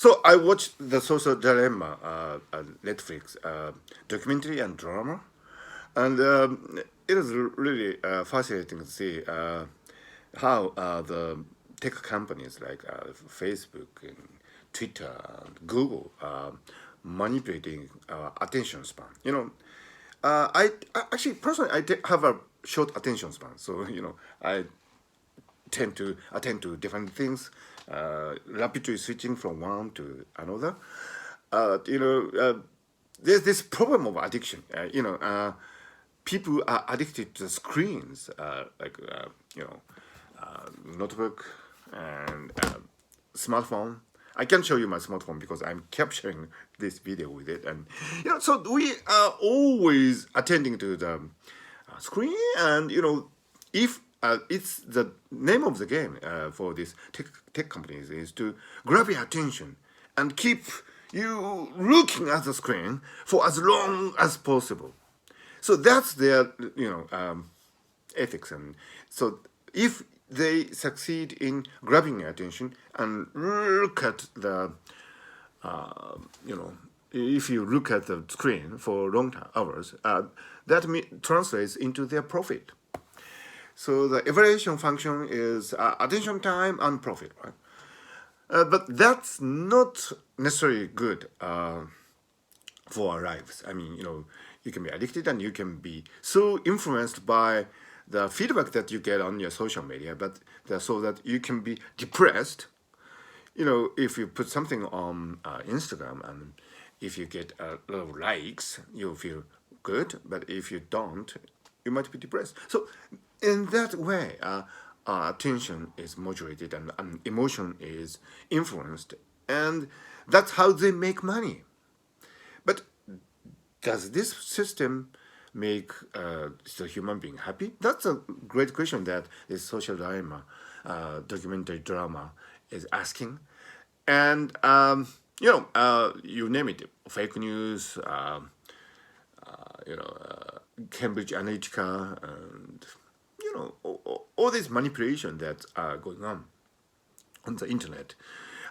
So I watched the Social Dilemma, Netflix documentary and drama, and it is really fascinating to see how the tech companies like Facebook and Twitter and Google manipulating attention span. I actually personally have a short attention span, so I tend to attend to different things, rapidly switching from one to another. Uh, you know, uh, there's this problem of addiction. People are addicted to screens, notebook and smartphone. I can show you my smartphone because I'm capturing this video with it, and so we are always attending to the screen, and if it's the name of the game for these tech companies is to grab your attention and keep you looking at the screen for as long as possible. So that's their ethics, and so if they succeed in grabbing your attention and look at the you know if you look at the screen for long hours, that translates into their profit. So the evaluation function is attention time and profit, right? But that's not necessarily good for our lives. I mean, you can be addicted and you can be so influenced by the feedback that you get on your social media, but so that you can be depressed. If you put something on Instagram and if you get a lot of likes, you'll feel good, but if you don't, you might be depressed. So, in that way, attention is modulated and emotion is influenced, and that's how they make money. But does this system make the human being happy? That's a great question that this social dilemma, documentary drama, is asking. And you name it, fake news, Cambridge Analytica, and all this manipulation that are going on the internet.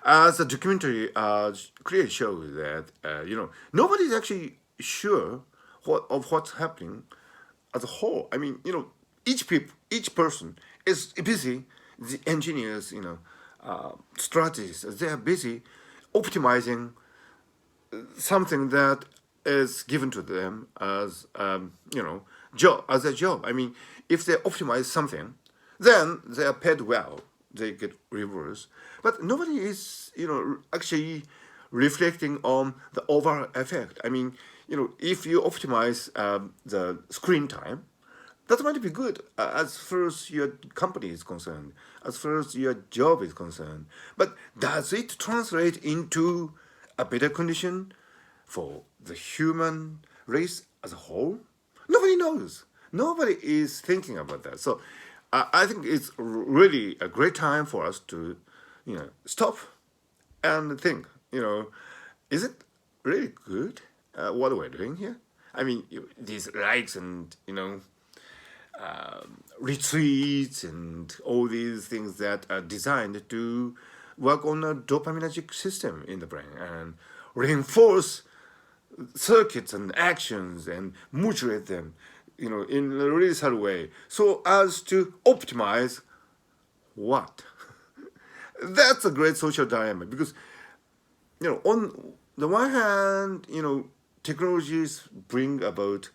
As the documentary clearly shows that nobody is actually sure of what's happening as a whole. I mean, each person is busy. The engineers, strategists, they are busy optimizing something that is given to them as job as a job. I mean, if they optimize something, then they are paid well. They get rewards, but nobody is actually reflecting on the overall effect. I mean, if you optimize the screen time, that might be good as far as your company is concerned, as far as your job is concerned. But does it translate into a better condition for the human race as a whole? Nobody knows. Nobody is thinking about that. So I think it's really a great time for us to, stop and think. Is it really good what we're doing here? I mean, these likes and retreats and all these things that are designed to work on a dopaminergic system in the brain and reinforce circuits and actions and modulate them, in a really subtle way, so as to optimize what? That's a great social dilemma because, on the one hand, technologies bring about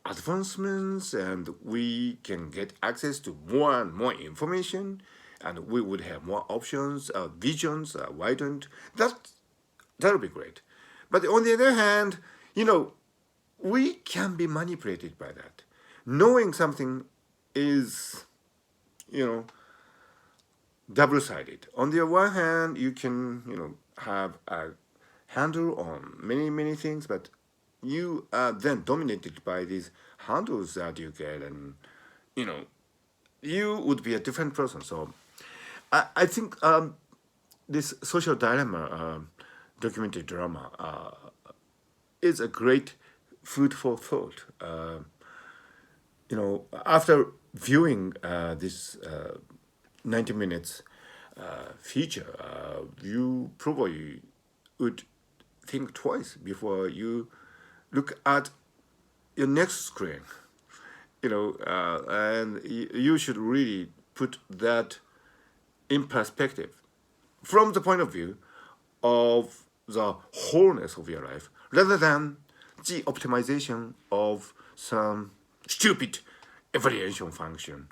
advancements and we can get access to more and more information and we would have more options, visions widened. That'll be great. But on the other hand, we can be manipulated by that. Knowing something is, double-sided. On the one hand, you can, have a handle on many, many things, but you are then dominated by these handles that you get, and, you would be a different person. So I think this social dilemma documentary drama is a great food for thought. After viewing this 90 minutes feature, you probably would think twice before you look at your next screen. And you should really put that in perspective from the point of view of the wholeness of your life rather than the optimization of some stupid evaluation function